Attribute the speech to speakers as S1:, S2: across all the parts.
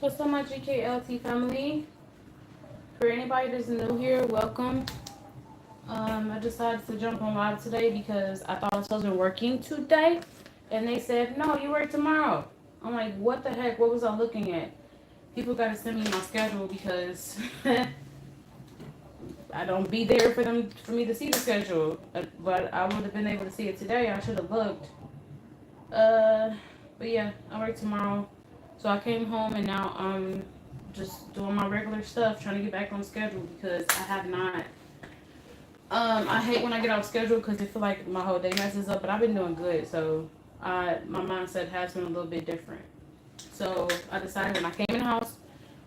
S1: What's up, my GKLT family? For anybody that's new here, welcome. I decided to jump on live today because I thought I wasn't working today, and they said no, you work tomorrow. I'm like, what the heck? What was I looking at? People got to send me my schedule because I don't be there for me to see the schedule. But I would have been able to see it today. I should have looked. Uh, but yeah, I work tomorrow. So I came home and now I'm just doing my regular stuff, trying to get back on schedule because I have not. I hate when I get off schedule because I feel like my whole day messes up. But I've been doing good, so my mindset has been a little bit different. So I decided when I came in the house,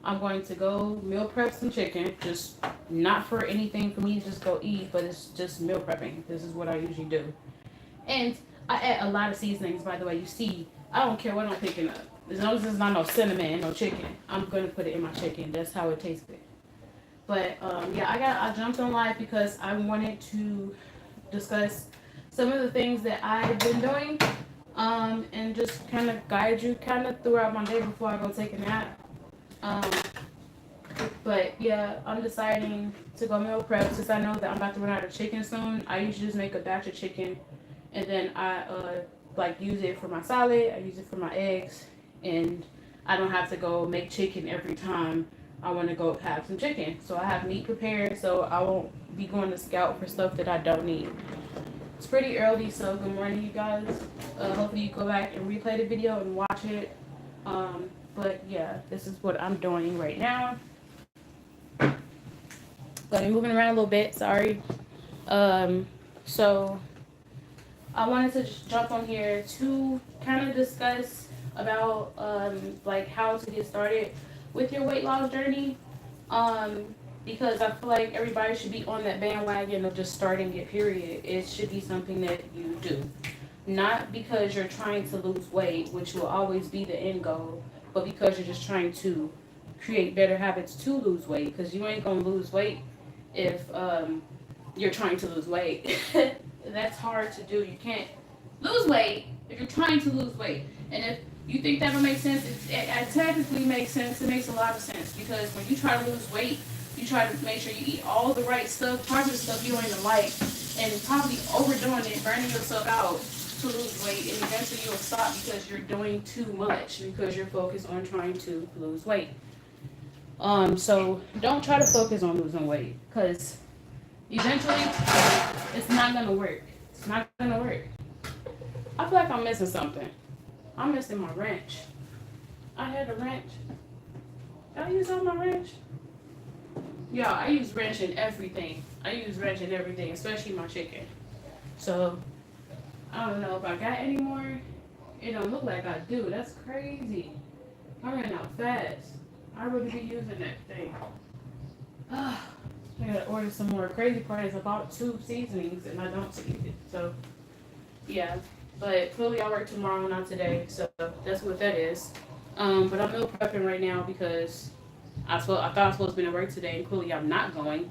S1: I'm going to go meal prep some chicken. Just not for anything for me to just go eat, but it's just meal prepping. This is what I usually do. And I add a lot of seasonings, by the way. You see, I don't care what I'm picking up. As long as it's not no cinnamon, no chicken, I'm gonna put it in my chicken. That's how it tastes good. But yeah, I jumped on live because I wanted to discuss some of the things that I've been doing, and just kind of guide you kind of throughout my day before I go take a nap. Um, but yeah, I'm deciding to go meal prep since I know that I'm about to run out of chicken soon. I usually just make a batch of chicken, and then I like use it for my salad. I use it for my eggs, and I don't have to go make chicken every time I want to go have some chicken. So I have meat prepared, so I won't be going to scout for stuff that I don't need. It's pretty early, so good morning, you guys. Hopefully you go back and replay the video and watch it. But yeah, this is what I'm doing right now. But I'm moving around a little bit. Sorry. So I wanted to just jump on here to kind of discuss about like how to get started with your weight loss journey. Because I feel like everybody should be on that bandwagon of just starting it, period. It should be something that you do. Not because you're trying to lose weight, which will always be the end goal, but because you're just trying to create better habits to lose weight. Because you ain't gonna lose weight if you're trying to lose weight. That's hard to do. You can't lose weight if you're trying to lose weight. And if you think that would make sense, it technically makes sense. It makes a lot of sense because when you try to lose weight, you try to make sure you eat all the right stuff, parts of the stuff you don't even like, and probably overdoing it, burning yourself out to lose weight, and eventually you'll stop because you're doing too much because you're focused on trying to lose weight. So don't try to focus on losing weight because eventually it's not gonna work. It's not gonna work. I feel like I'm missing something. I'm missing my wrench. I had a wrench. Did I use all my wrench? Yeah, I use wrench in everything. I use wrench in everything, especially my chicken. So I don't know if I got any more. It don't look like I do. That's crazy. I ran out fast. I really be using that thing. I gotta order some more. Crazy part is I bought 2 seasonings and I don't see it. So yeah, but clearly I work tomorrow, not today. So that's what that is. But I'm meal prepping right now because I thought I was supposed to be to work today, and clearly I'm not going.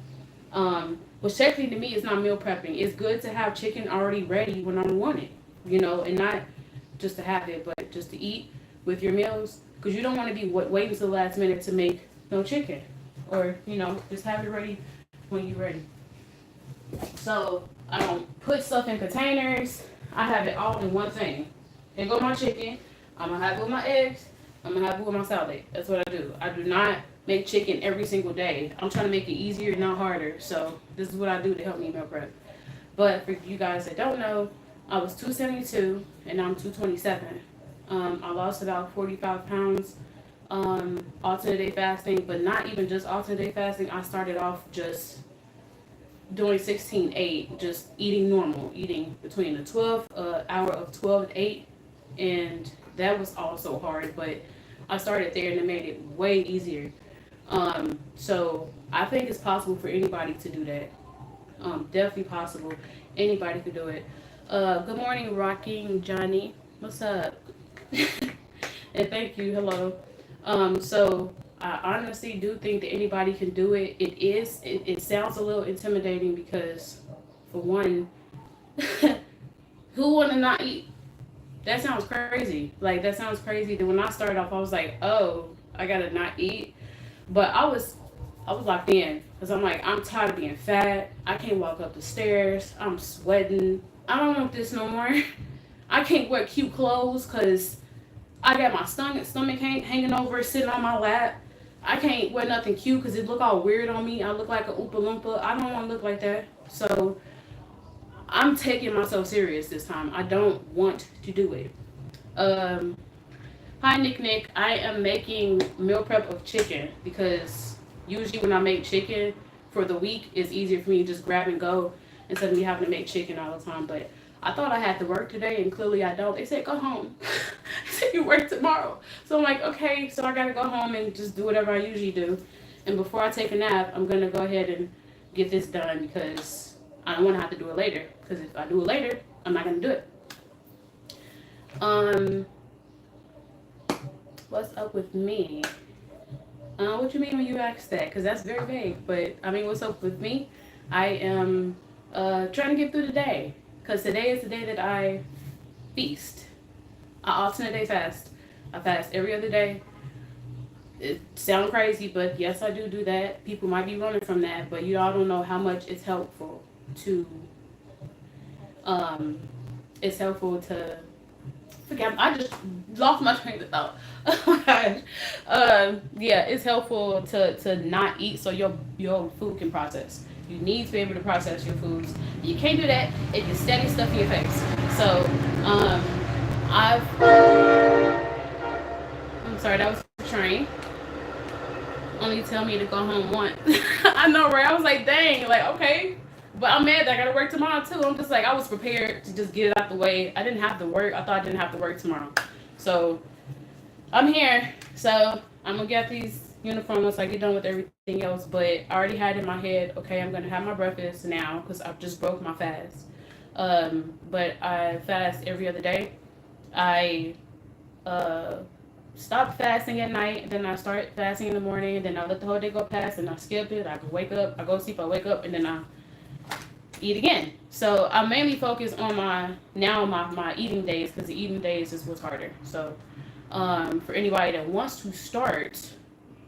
S1: Which technically to me is not meal prepping. It's good to have chicken already ready when I want it, and not just to have it, but just to eat with your meals. Because you don't want to be waiting till the last minute to make no chicken, or just have it ready when you're ready. So I don't put stuff in containers. I have it all in one thing. Here go my chicken. I'm gonna have it with my eggs. I'm gonna have it with my salad. That's what I do. I do not make chicken every single day. I'm trying to make it easier, not harder. So this is what I do to help me meal prep. But for you guys that don't know, I was 272 and now I'm 227. I lost about 45 pounds alternate day fasting, but not even just alternate day fasting. I started off just doing 16-8, just eating normal, eating between the 12 hour of 12 and 8, and that was also hard, but I started there and it made it way easier. So I think it's possible for anybody to do that. Definitely possible. Anybody could do it. Good morning, Rocking Johnny. What's up? And thank you. Hello. So I honestly do think that anybody can do it. It sounds a little intimidating because, for one, who want to not eat? That sounds crazy. Like, that sounds crazy. That when I started off, I was like, oh, I gotta not eat. But I was locked in because I'm like, I'm tired of being fat. I can't walk up the stairs. I'm sweating. I don't want this no more. I can't wear cute clothes because I got my stomach hanging over, sitting on my lap. I can't wear nothing cute because it look all weird on me. I look like a Oompa Loompa. I don't want to look like that. So I'm taking myself serious this time. I don't want to do it. Um, Hi Nick Nick. I am making meal prep of chicken because usually when I make chicken for the week, it's easier for me to just grab and go instead of me having to make chicken all the time. But I thought I had to work today and clearly I don't. They said go home. They said you work tomorrow. So I'm like, okay, so I gotta go home and just do whatever I usually do. And before I take a nap, I'm gonna go ahead and get this done because I don't wanna have to do it later. Because if I do it later, I'm not gonna do it. Um What's up with me? What you mean when you ask that? Because that's very vague. But I mean, what's up with me? I am trying to get through the day. Because today is the day that I feast. I alternate day fast. I fast every other day. It sounds crazy, but yes, I do that. People might be running from that, but you all don't know how much to. Um, it's helpful to forget. I just lost my train of thought. Oh my gosh. Yeah, it's helpful to not eat so your food can process. You need to be able to process your foods. You can't do that if you're steady stuff in your face. So, I'm sorry, that was the train. Only tell me to go home once. I know, right? I was like, dang, like, okay. But I'm mad that I gotta work tomorrow too. I'm just like, I was prepared to just get it out the way. I didn't have to work. I thought I didn't have to work tomorrow. So I'm here. So I'm gonna get these uniforms once I get done with everything else. But I already had in my head, okay, I'm gonna have my breakfast now because I just broke my fast. But I fast every other day. I uh stop fasting at night, then I start fasting in the morning, and then I let the whole day go past, and I skip it. I wake up, I go to sleep, I wake up, and then I eat again. So I mainly focus on my eating days because the eating days is what's harder. So for anybody that wants to start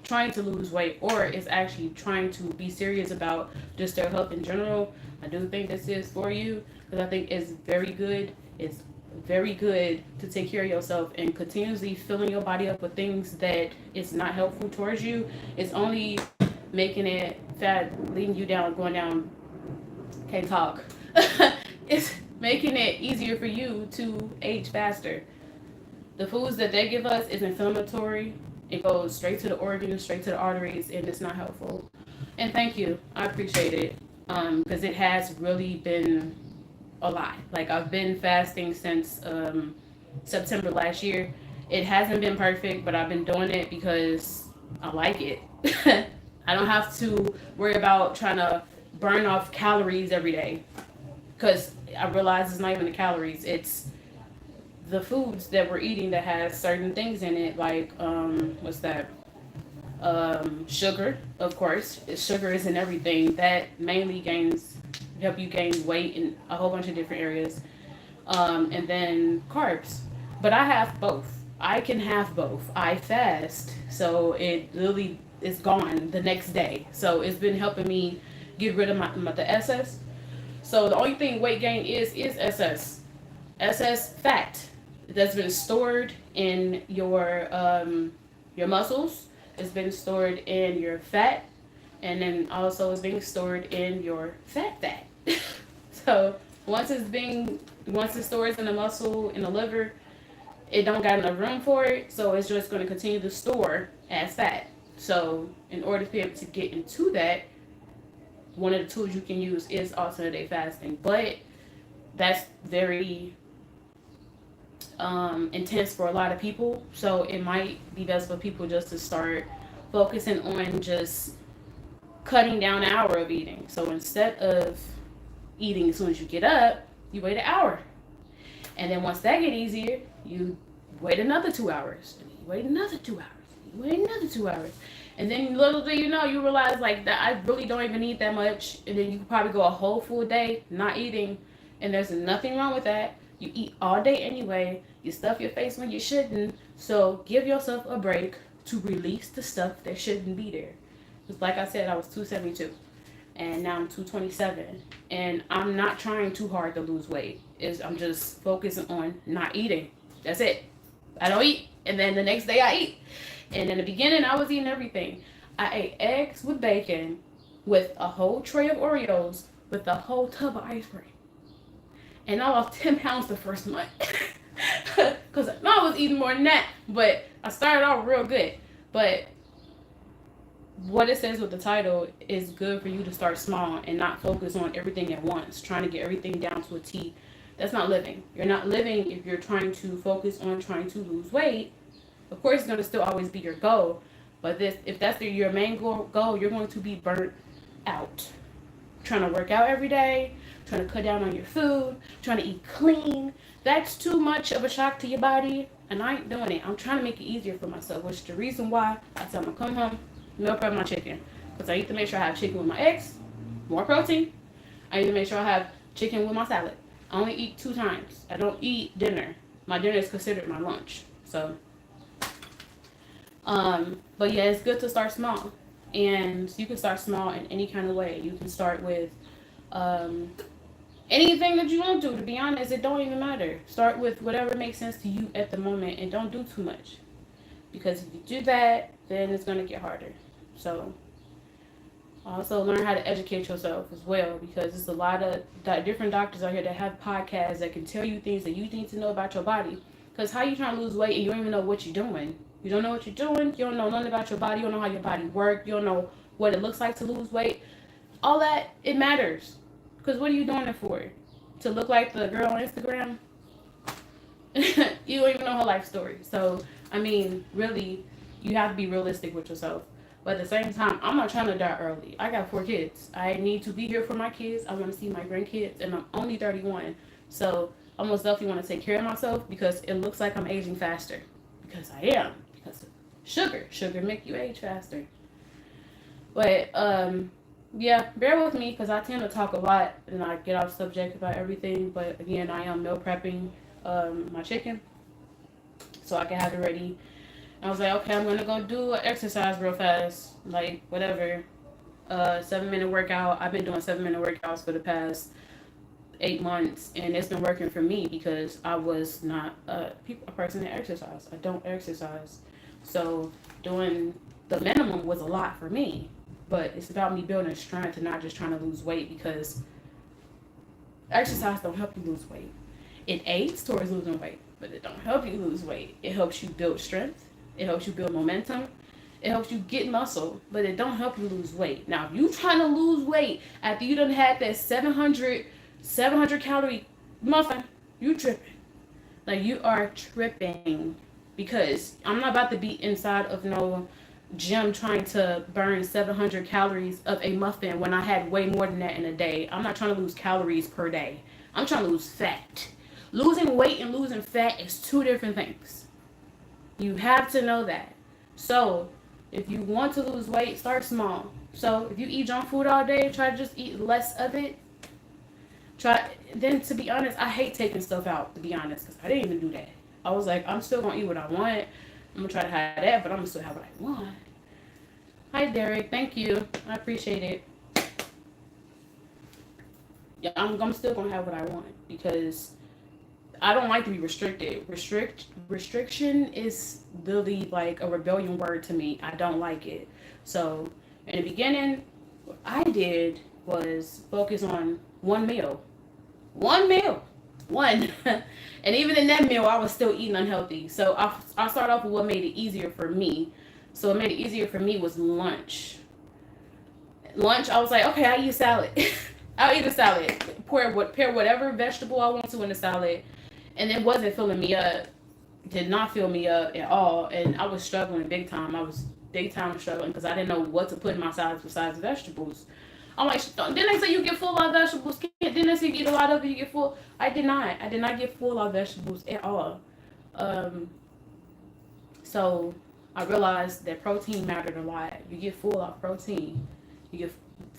S1: trying to lose weight or is actually trying to be serious about just their health in general, I do think this is for you because I think it's very good. It's very good to take care of yourself and continuously filling your body up with things that is not helpful towards you. It's only making it fat, leading you down, going down, can't talk. It's making it easier for you to age faster. The foods that they give us is inflammatory. It goes straight to the organs, straight to the arteries, and it's not helpful. And thank you. I appreciate it. Because it has really been a lot. Like I've been fasting since September last year. It hasn't been perfect, but I've been doing it because I like it. I don't have to worry about trying to burn off calories every day because I realize it's not even the calories. It's the foods that we're eating that has certain things in it, like what's that? Sugar, of course. Sugar is in everything. That mainly help you gain weight in a whole bunch of different areas. And then carbs. But I have both. I can have both. I fast, so it literally is gone the next day. So it's been helping me get rid of the SS. So the only thing weight gain is SS fat that's been stored in your muscles. It's been stored in your fat, and then also it's being stored in your fat. So once it stores in the muscle in the liver, it don't got enough room for it, so it's just going to continue to store as fat. So in order to be able to get into that, one of the tools you can use is alternate day fasting, but that's very intense for a lot of people. So it might be best for people just to start focusing on just cutting down an hour of eating. So instead of eating as soon as you get up, you wait an hour. And then once that get easier, you wait another 2 hours. And you wait another 2 hours. You wait another 2 hours. And then little do you know, you realize like that I really don't even eat that much. And then you can probably go a whole full day not eating. And there's nothing wrong with that. You eat all day anyway. You stuff your face when you shouldn't. So give yourself a break. to release the stuff that shouldn't be there. Because like I said, I was 272 and now I'm 227. And I'm not trying too hard to lose weight. I'm just focusing on not eating. That's it. I don't eat. And then the next day I eat. And in the beginning, I was eating everything. I ate eggs with bacon, with a whole tray of Oreos, with a whole tub of ice cream. And I lost 10 pounds the first month. Because I was eating more than that. But I started off real good. But what it says with the title is good for you to start small and not focus on everything at once, trying to get everything down to a T. That's not living. You're not living if you're trying to focus on trying to lose weight. Of course, it's going to still always be your goal, but if that's your main goal, you're going to be burnt out. Trying to work out every day, trying to cut down on your food, trying to eat clean. That's too much of a shock to your body, and I ain't doing it. I'm trying to make it easier for myself, which is the reason why I said I'm going to come home, meal prep my chicken. Because I need to make sure I have chicken with my eggs, more protein. I need to make sure I have chicken with my salad. I only eat 2 times. I don't eat dinner. My dinner is considered my lunch. So, but yeah, it's good to start small. And you can start small in any kind of way. You can start with anything that you want to, be honest. It don't even matter. Start with whatever makes sense to you at the moment and don't do too much. Because if you do that, then it's going to get harder. So, also learn how to educate yourself as well, because there's a lot of different doctors out here that have podcasts that can tell you things that you need to know about your body. Because how you trying to lose weight and you don't even know what you're doing? You don't know what you're doing. You don't know nothing about your body. You don't know how your body works. You don't know what it looks like to lose weight. All that, it matters. Because what are you doing it for? To look like the girl on Instagram? You don't even know her life story. So, I mean, really, you have to be realistic with yourself. But at the same time, I'm not trying to die early. I got 4 kids. I need to be here for my kids. I want to see my grandkids, and I'm only 31. So I most definitely want to take care of myself because it looks like I'm aging faster. Because I am. Because of sugar. Sugar make you age faster. But, yeah, bear with me because I tend to talk a lot and I get off subject about everything. But again, I am meal prepping my chicken so I can have it ready. I was like, okay, I'm gonna go do an exercise real fast, like whatever, 7-minute workout. I've been doing 7-minute workouts for the past 8 months, and it's been working for me because I was not a person that exercise. I don't exercise, so doing the minimum was a lot for me. But it's about me building strength and not just trying to lose weight, because exercise don't help you lose weight. It aids towards losing weight, but it don't help you lose weight. It helps you build strength. It helps you build momentum. It helps you get muscle, but it don't help you lose weight. Now, if you trying to lose weight after you done had that 700 calorie muffin, you tripping. Like, you are tripping, because I'm not about to be inside of no gym trying to burn 700 calories of a muffin when I had way more than that in a day. I'm not trying to lose calories per day. I'm trying to lose fat. Losing weight and losing fat is 2 different things. You have to know that. So, if you want to lose weight, start small. So, if you eat junk food all day, try to just eat less of it. Then, to be honest, I hate taking stuff out, to be honest, because I didn't even do that. I was like, I'm still going to eat what I want. I'm going to try to have that, but I'm going to still have what I want. Hi, Derek. Thank you. I appreciate it. Yeah, I'm still going to have what I want, because I don't like to be restricted. Restriction is literally like a rebellion word to me. I don't like it. So in the beginning, what I did was focus on one meal. One. And even in that meal, I was still eating unhealthy. So I started off with what made it easier for me. So what made it easier for me was lunch. I was like, okay, I eat salad. I'll eat a salad. Pair whatever vegetable I want to in the salad. And it wasn't filling me up. Did not fill me up at all. And I was struggling big time. I was big time struggling because I didn't know what to put in my salads besides vegetables. I'm like, didn't they say you get full of vegetables? Didn't they say you eat a lot of it, you get full? I did not. I did not get full of vegetables at all. So I realized that protein mattered a lot. You get full of protein.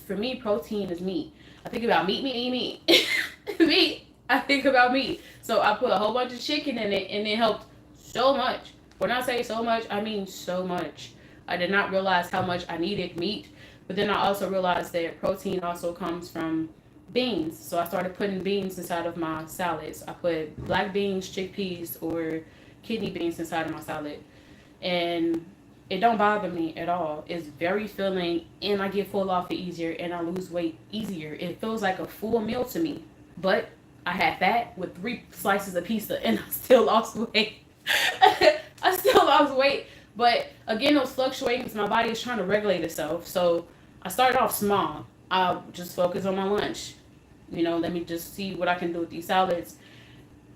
S1: For me, protein is meat. I think about meat. Meat. I think about meat. So I put a whole bunch of chicken in it, and it helped so much. When I say so much, I mean so much. I did not realize how much I needed meat, but then I also realized that protein also comes from beans. So I started putting beans inside of my salads. I put black beans, chickpeas, or kidney beans inside of my salad. And it don't bother me at all. It's very filling, and I get full off it easier, and I lose weight easier. It feels like a full meal to me. But I had that with 3 slices of pizza, and I still lost weight. I still lost weight, but again, it was fluctuating because my body is trying to regulate itself. So I started off small. I just focused on my lunch. Let me just see what I can do with these salads.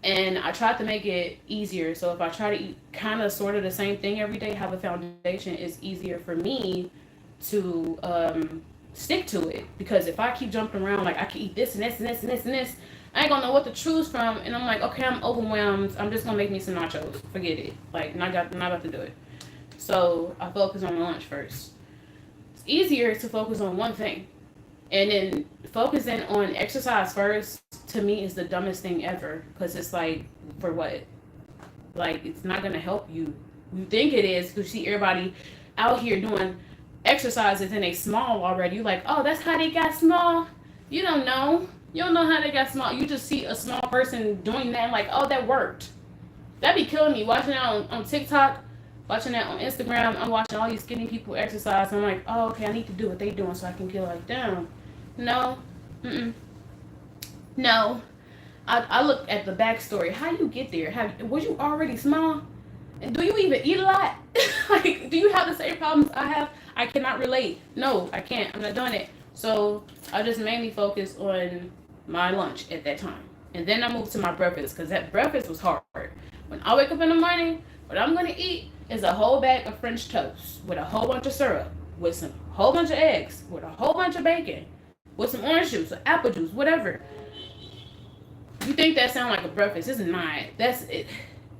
S1: And I tried to make it easier. So if I try to eat kind of sort of the same thing every day, have a foundation, it's easier for me to stick to it. Because if I keep jumping around, like I can eat this and this and this and this and this, I ain't gonna know what to choose from. And I'm like, okay, I'm overwhelmed. I'm just gonna make me some nachos. Forget it. Like, not about to do it. So I focus on my lunch first. It's easier to focus on one thing. And then focusing on exercise first, to me, is the dumbest thing ever. Because it's like, for what? Like, it's not going to help you. You think it is, because you see everybody out here doing exercises and they small already. You're like, oh, that's how they got small? You don't know. You don't know how they got small. You just see a small person doing that and like, oh, that worked. That'd be killing me. Watching that on TikTok, watching that on Instagram. I'm watching all these skinny people exercise. I'm like, oh, okay, I need to do what they doing so I can get like, damn. No. Mm-mm. No. I look at the backstory. How you get there? Was you already small? And do you even eat a lot? Like, do you have the same problems I have? I cannot relate. No, I can't. I'm not doing it. So I just mainly focus on my lunch at that time. And then I moved to my breakfast because that breakfast was hard. When I wake up in the morning, what I'm going to eat is a whole bag of French toast with a whole bunch of syrup, with some whole bunch of eggs, with a whole bunch of bacon, with some orange juice or apple juice, whatever. You think that sounds like a breakfast? It's not. That's it.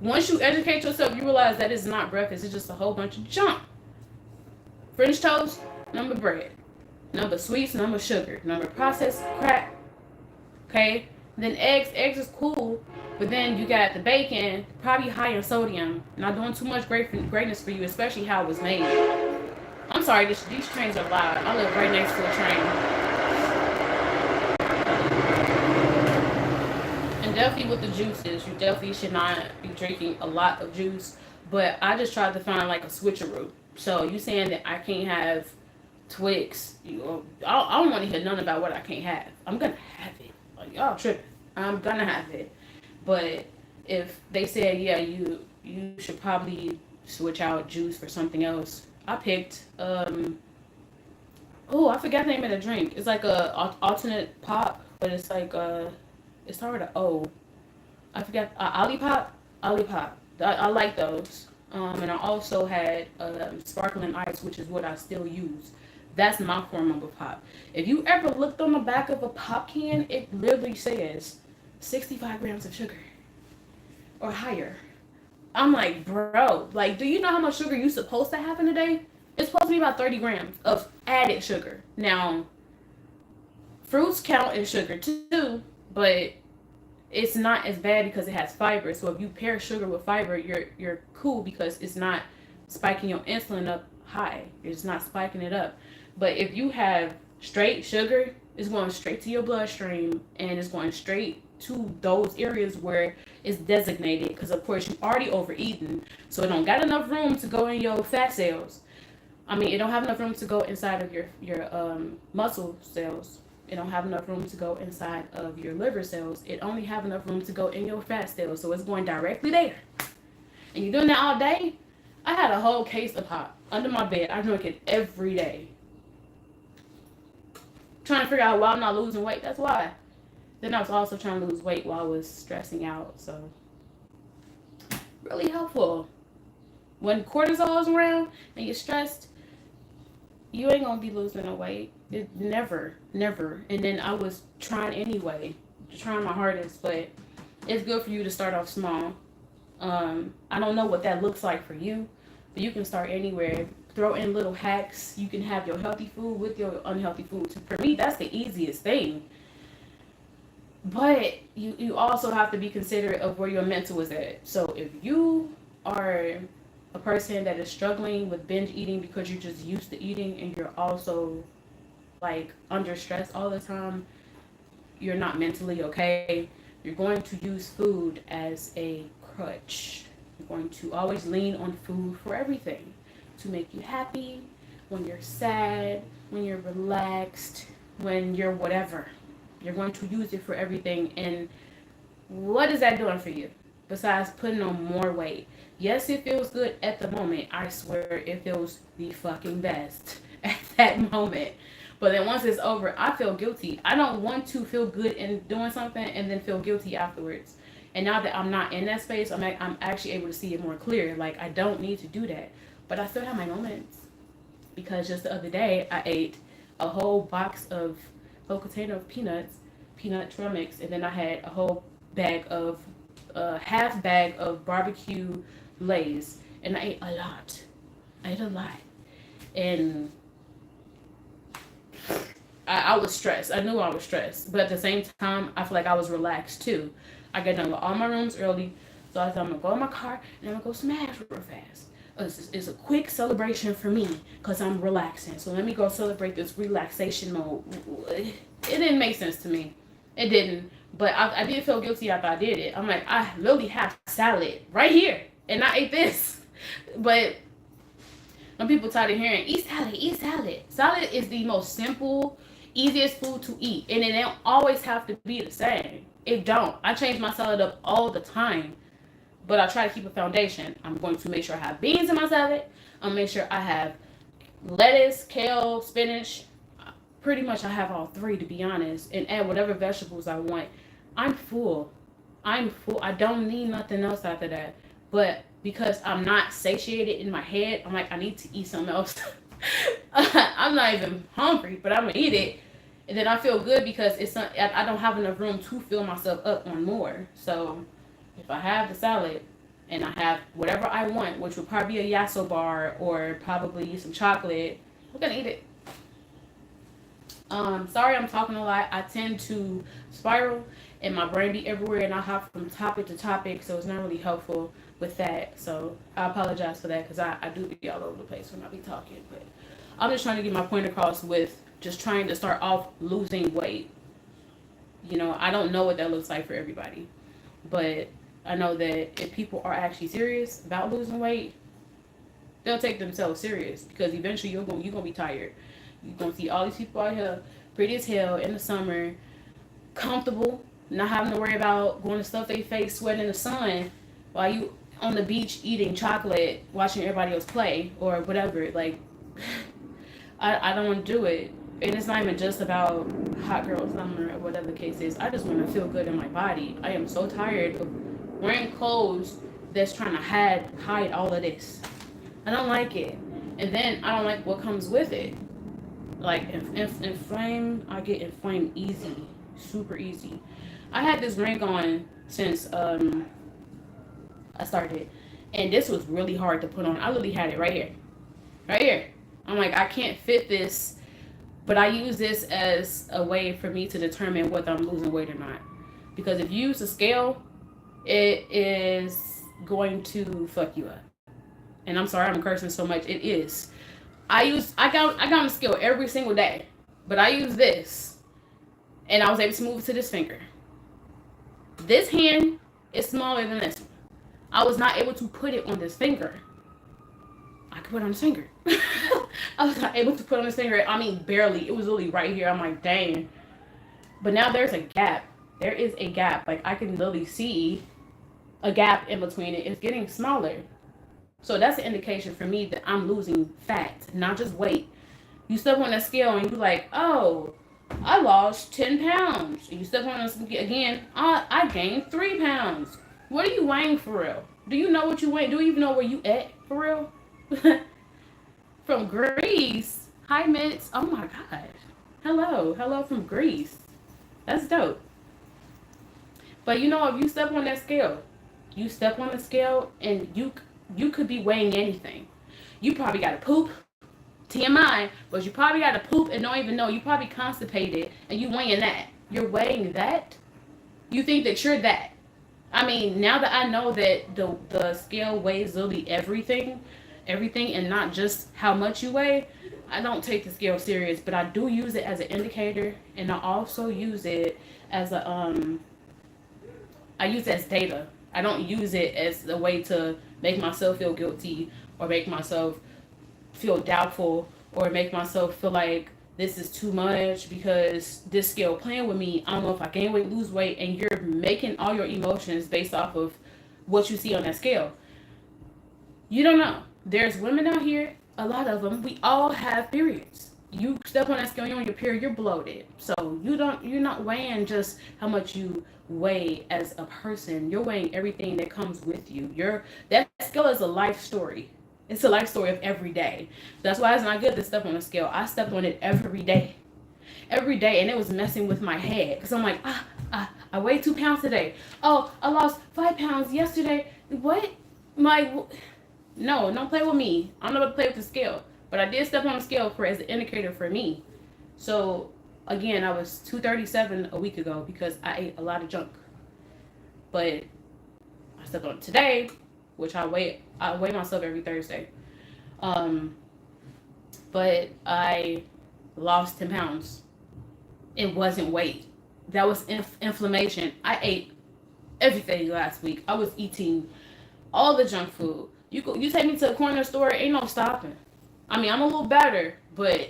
S1: Once you educate yourself, you realize that it's not breakfast. It's just a whole bunch of junk. French toast, number bread, number sweets, number sugar, number processed crap. Okay. Then eggs. Eggs is cool, but then you got the bacon, probably high in sodium. Not doing too much greatness for you, especially how it was made. I'm sorry, these trains are loud. I live right next to a train. And definitely with the juices, you definitely should not be drinking a lot of juice. But I just tried to find like a switcheroo. So you saying that I can't have Twix? I don't want to hear nothing about what I can't have. I'm gonna have it. Like, y'all tripping. I'm gonna have it. But if they said, yeah, you should probably switch out juice for something else, I picked I forgot the name of the drink. It's like a alternate pop, but it's like it started with an O. I forgot. Olipop. Olipop. I like those. And I also had sparkling ice, which is what I still use. That's my form of a pop. If you ever looked on the back of a pop can, it literally says 65 grams of sugar or higher. I'm like, bro, like, do you know how much sugar you're supposed to have in a day? It's supposed to be about 30 grams of added sugar. Now, fruits count as sugar too, but it's not as bad because it has fiber. So if you pair sugar with fiber, you're cool because it's not spiking your insulin up high. It's not spiking it up. But if you have straight sugar, it's going straight to your bloodstream and it's going straight to those areas where it's designated, because of course you already overeaten, so it don't got enough room to go in your fat cells. I mean, it don't have enough room to go inside of your muscle cells. It don't have enough room to go inside of your liver cells. It only have enough room to go in your fat cells, so it's going directly there. And you're doing that all day. I had a whole case of pop under my bed. I drink it every day. Trying to figure out why I'm not losing weight. That's why. Then I was also trying to lose weight while I was stressing out. So, really helpful. When cortisol is around and you're stressed, you ain't going to be losing no weight. Never. And then I was trying anyway. Trying my hardest. But it's good for you to start off small. I don't know what that looks like for you. But you can start anywhere. Throw in little hacks. You can have your healthy food with your unhealthy food. For me, that's the easiest thing. But you also have to be considerate of where your mental is at. So if you are a person that is struggling with binge eating because you're just used to eating and you're also like under stress all the time, you're not mentally okay. You're going to use food as a crutch. You're going to always lean on food for everything to make you happy, when you're sad, when you're relaxed, when you're whatever. You're going to use it for everything. And what is that doing for you besides putting on more weight? Yes, it feels good at the moment. I swear it feels the fucking best at that moment. But then once it's over, I feel guilty. I don't want to feel good in doing something and then feel guilty afterwards. And now that I'm not in that space, I'm actually able to see it more clear. Like, I don't need to do that. But I still have my moments. Because just the other day, I ate a whole container of peanut trail mix, and then I had a half bag of barbecue Lay's, and I ate a lot. I ate a lot. And I was stressed. I knew I was stressed. But at the same time, I feel like I was relaxed too. I got done with all my rooms early. So I thought I'm going to go in my car and I'm going to go smash real fast. It's a quick celebration for me because I'm relaxing. So let me go celebrate this relaxation mode. It didn't make sense to me. It didn't. But I did feel guilty after I did it. I'm like, I literally have salad right here. And I ate this. But when people tired of hearing, eat salad, eat salad. Salad is the most simple, easiest food to eat. And it don't always have to be the same. It don't. I change my salad up all the time. But I try to keep a foundation. I'm going to make sure I have beans in my salad. I'll make sure I have lettuce, kale, spinach. Pretty much I have all three, to be honest. And add whatever vegetables I want. I'm full. I'm full. I don't need nothing else after that. But because I'm not satiated in my head, I'm like, I need to eat something else. I'm not even hungry, but I'm going to eat it. And then I feel good because I don't have enough room to fill myself up on more. So if I have the salad and I have whatever I want, which would probably be a Yasso bar or probably some chocolate, I'm going to eat it. Sorry I'm talking a lot. I tend to spiral and my brain be everywhere and I hop from topic to topic, so it's not really helpful with that. So I apologize for that because I do be all over the place when I be talking. But I'm just trying to get my point across with just trying to start off losing weight. You know, I don't know what that looks like for everybody. But I know that if people are actually serious about losing weight, they'll take themselves serious because eventually you're gonna be tired. You're gonna see all these people out here, pretty as hell in the summer, comfortable, not having to worry about going to stuff they face, sweating in the sun, while you on the beach eating chocolate, watching everybody else play or whatever. Like, I don't want to do it. And it's not even just about hot girl summer or whatever the case is. I just want to feel good in my body. I am so tired of wearing clothes that's trying to hide all of this. I don't like it. And then I don't like what comes with it. Like, inflamed, I get inflamed easy. Super easy. I had this ring on since I started. And this was really hard to put on. I literally had it right here. Right here. I'm like, I can't fit this. But I use this as a way for me to determine whether I'm losing weight or not. Because if you use a scale, it is going to fuck you up. And I'm sorry I'm cursing so much. It is. I got on the scale every single day. But I use this. And I was able to move it to this finger. This hand is smaller than this one. I was not able to put it on this finger. I could put it on this finger. I was not able to put on this finger. I mean, barely. It was literally right here. I'm like, dang. But now there's a gap. There is a gap. Like, I can literally see a gap in between it. It's getting smaller. So that's an indication for me that I'm losing fat, not just weight. You step on that scale and you're like, oh, I lost 10 pounds. You step on this again, I gained 3 pounds. What are you weighing for real? Do you know what you weigh? Do you even know where you at for real? From Greece. Hi, Mitts. Oh my God. Hello from Greece. That's dope. But you know, if you step on that scale, and you could be weighing anything. You probably got to poop. TMI, but you probably got to poop and don't even know. You probably constipated and you weighing that. You're weighing that. You think that you're that. I mean, now that I know that the scale weighs literally everything, and not just how much you weigh, I don't take the scale serious. But I do use it as an indicator, and I also use it as a I use it as data. I don't use it as a way to make myself feel guilty or make myself feel doubtful or make myself feel like this is too much because this scale playing with me. I don't know if I gain weight, lose weight, and you're making all your emotions based off of what you see on that scale. You don't know. There's women out here, a lot of them, we all have periods. You step on that scale, you're on your period, you're bloated. So you're not weighing just how much you weigh as a person. You're weighing everything that comes with you. That scale is a life story. It's a life story of every day. That's why it's not good to step on a scale. I stepped on it every day, and it was messing with my head because I'm like, I weighed 2 pounds today. Oh, I lost 5 pounds yesterday. What? My no, don't play with me. I'm not gonna play with the scale. But I did step on the scale for as an indicator for me. So again, I was 237 a week ago because I ate a lot of junk. But I stepped on it today, which I weigh myself every Thursday. Um, but I lost 10 pounds. It wasn't weight. That was inflammation. I ate everything last week. I was eating all the junk food. You take me to a corner store, ain't no stopping. I mean, I'm a little better, but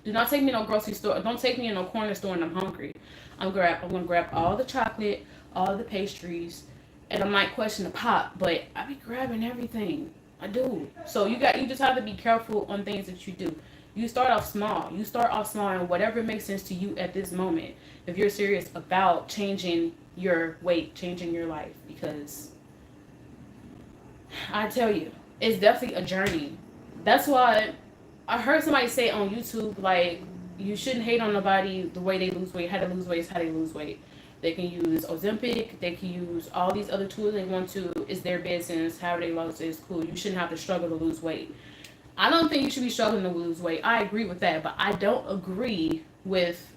S1: do not take me to no grocery store. Don't take me in no corner store and I'm hungry. I'm gonna grab all the chocolate, all the pastries, and I might question the pop, but I be grabbing everything. I do. So you just have to be careful on things that you do. You start off small. You start off small and whatever makes sense to you at this moment. If you're serious about changing your weight, changing your life, because I tell you, it's definitely a journey. That's why I heard somebody say on YouTube, like, you shouldn't hate on nobody the way they lose weight. How to lose weight is how they lose weight. They can use Ozempic. They can use all these other tools they want to. It's their business. How they lose it is cool. You shouldn't have to struggle to lose weight. I don't think you should be struggling to lose weight. I agree with that, but I don't agree with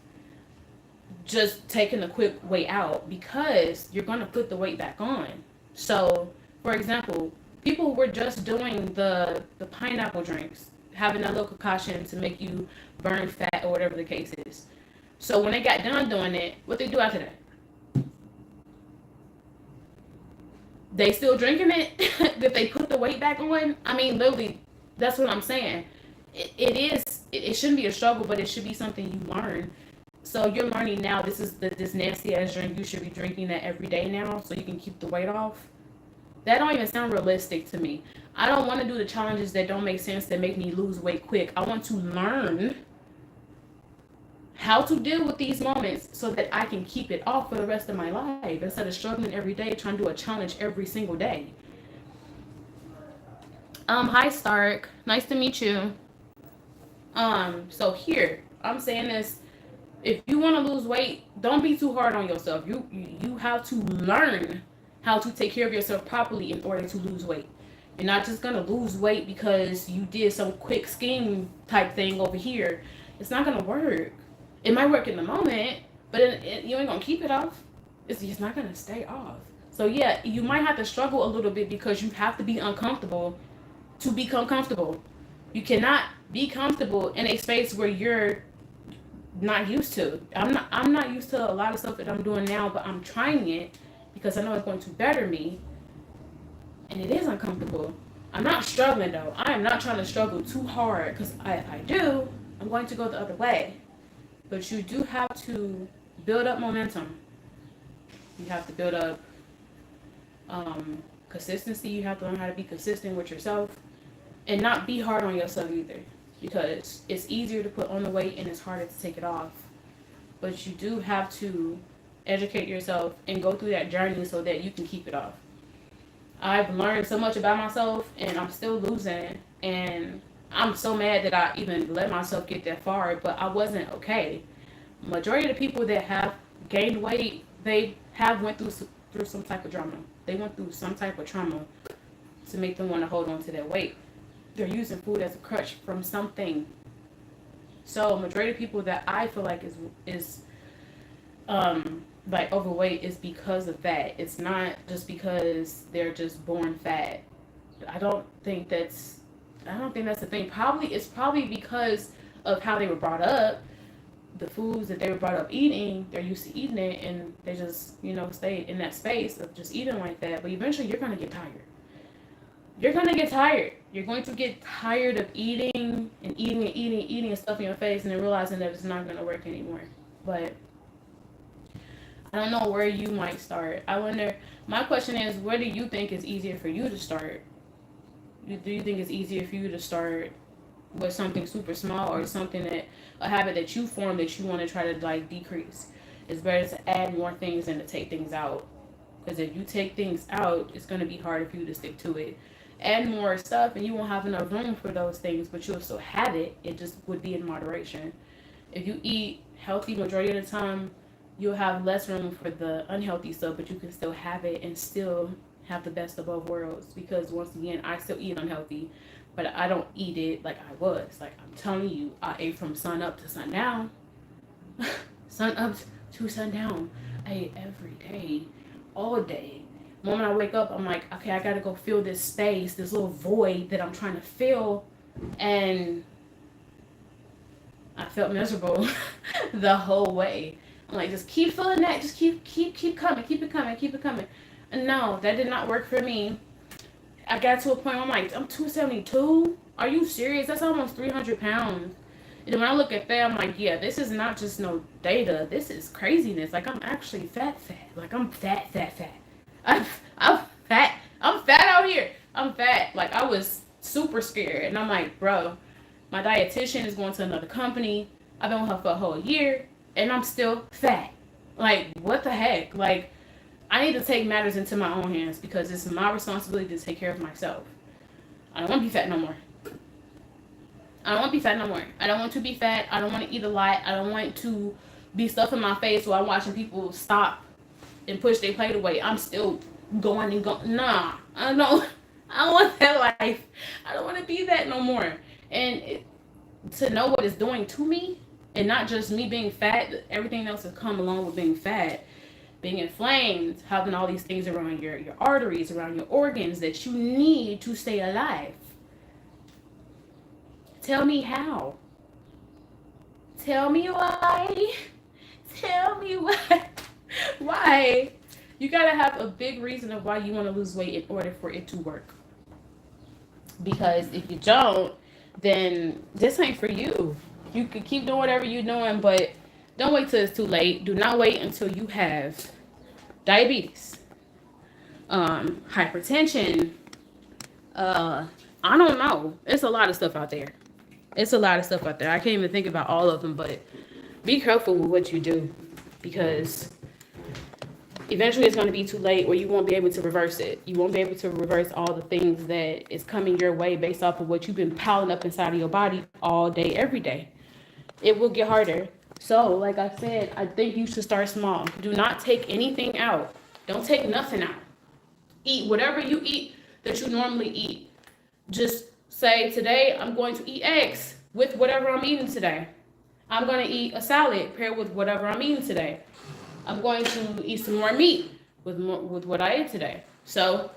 S1: just taking a quick way out because you're going to put the weight back on. So, for example, people were just doing the pineapple drinks, having that little concoction to make you burn fat or whatever the case is. So when they got done doing it, what they do after that? They still drinking it? Did they put the weight back on? I mean, literally, that's what I'm saying. It shouldn't be a struggle, but it should be something you learn. So you're learning now. This nasty ass drink. You should be drinking that every day now, so you can keep the weight off. That don't even sound realistic to me. I don't want to do the challenges that don't make sense, that make me lose weight quick. I want to learn how to deal with these moments so that I can keep it off for the rest of my life instead of struggling every day trying to do a challenge every single day. Hi Stark, nice to meet you. So here I'm saying this: if you want to lose weight, don't be too hard on yourself. You have to learn how to take care of yourself properly in order to lose weight. You're not just gonna lose weight because you did some quick scheme type thing over here. It's not gonna work. It might work in the moment, but you ain't gonna keep it off. It's just not gonna stay off. So yeah, you might have to struggle a little bit because you have to be uncomfortable to become comfortable. You cannot be comfortable in a space where you're not used to. I'm not used to a lot of stuff that I'm doing now, but I'm trying it because I know it's going to better me, and it is uncomfortable. I'm not struggling though. I am not trying to struggle too hard because if I do, I'm going to go the other way. But you do have to build up momentum. You have to build up consistency. You have to learn how to be consistent with yourself and not be hard on yourself either, because it's easier to put on the weight and it's harder to take it off. But you do have to educate yourself and go through that journey so that you can keep it off. I've learned so much about myself and I'm still losing, and I'm so mad that I even let myself get that far, but I wasn't okay. Majority of the people that have gained weight, they have went through some type of drama. They went through some type of trauma to make them want to hold on to their weight. They're using food as a crutch from something. So majority of people that I feel like is like overweight is because of that. It's not just because they're just born fat. I don't think that's I don't think that's the thing. Probably it's probably because of how they were brought up, the foods that they were brought up eating, they're used to eating it and they just, stay in that space of just eating like that. But eventually you're gonna get tired. You're gonna get tired. You're going to get tired of eating and eating and eating and eating and stuff in your face and then realizing that it's not gonna work anymore. But I don't know where you might start. I wonder my question is, where do you think is easier for you to start? Do you think it's easier for you to start with something super small or something that a habit that you form that you want to try to like decrease? It's better to add more things than to take things out, because if you take things out, it's going to be harder for you to stick to it. Add more stuff and you won't have enough room for those things, but you'll still have it. It just would be in moderation. If you eat healthy majority of the time, you'll have less room for the unhealthy stuff, but you can still have it and still have the best of both worlds. Because once again, I still eat unhealthy, but I don't eat it like I was. Like I'm telling you, I ate from sun up to sundown. Sun up to sundown. I ate every day, all day. The moment I wake up, I'm like, okay, I gotta go fill this space, this little void that I'm trying to fill, and I felt miserable the whole way. I'm like, just keep filling that, just keep coming, keep it coming, keep it coming. And no, that did not work for me. I got to a point where I'm like, I'm 272? Are you serious? That's almost 300 pounds. And then when I look at that, I'm like, yeah, this is not just no data. This is craziness. Like, I'm actually fat. Like, I'm fat. I'm, I'm fat. I'm fat out here. I'm fat. Like, I was super scared. And I'm like, bro, my dietitian is going to another company. I've been with her for a whole year. And I'm still fat. Like, what the heck? Like, I need to take matters into my own hands because it's my responsibility to take care of myself. I don't want to be fat no more. I don't want to be fat no more. I don't want to be fat. I don't want to eat a lot. I don't want to be stuffing my face while I'm watching people stop and push their plate away. I'm still going and going. Nah, I don't want that life. I don't want to be that no more. And to know what it's doing to me, and not just me being fat, everything else that come along with being fat, being inflamed, having all these things around your arteries, around your organs that you need to stay alive. Tell me how. Tell me why. Tell me why. Why? You gotta have a big reason of why you want to lose weight in order for it to work. Because if you don't, then this ain't for you. You can keep doing whatever you're doing, but don't wait till it's too late. Do not wait until you have diabetes, hypertension. I don't know. It's a lot of stuff out there. It's a lot of stuff out there. I can't even think about all of them, but be careful with what you do because eventually it's going to be too late where you won't be able to reverse it. You won't be able to reverse all the things that is coming your way based off of what you've been piling up inside of your body all day, every day. It will get harder. So, like I said, I think you should start small. Do not take anything out. Don't take nothing out. Eat whatever you eat that you normally eat. Just say, today I'm going to eat eggs with whatever I'm eating today. I'm going to eat a salad paired with whatever I'm eating today. I'm going to eat some more meat with what I ate today. So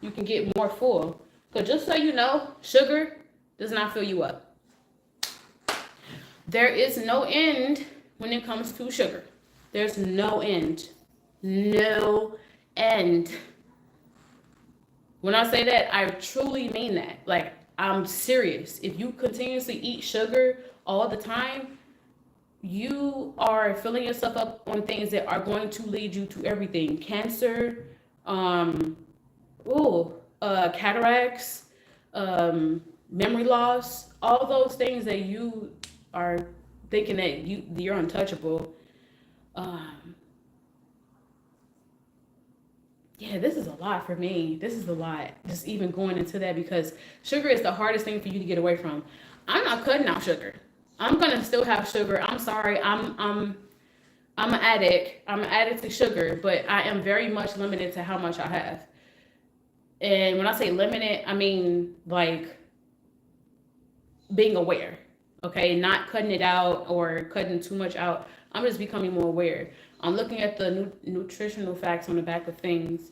S1: you can get more full. Because just so you know, sugar does not fill you up. There is no end when it comes to sugar. There's no end. No end. When I say that, I truly mean that. Like, I'm serious. If you continuously eat sugar all the time, you are filling yourself up on things that are going to lead you to everything. Cancer, cataracts, memory loss, all those things that you are thinking that you're untouchable. Yeah, this is a lot for me. This is a lot. Just even going into that because sugar is the hardest thing for you to get away from. I'm not cutting out sugar. I'm gonna still have sugar. I'm sorry. I'm an addict. I'm an addict to sugar, but I am very much limited to how much I have. And when I say limited, I mean like being aware. Okay, not cutting it out or cutting too much out. I'm just becoming more aware. I'm looking at the nutritional facts on the back of things.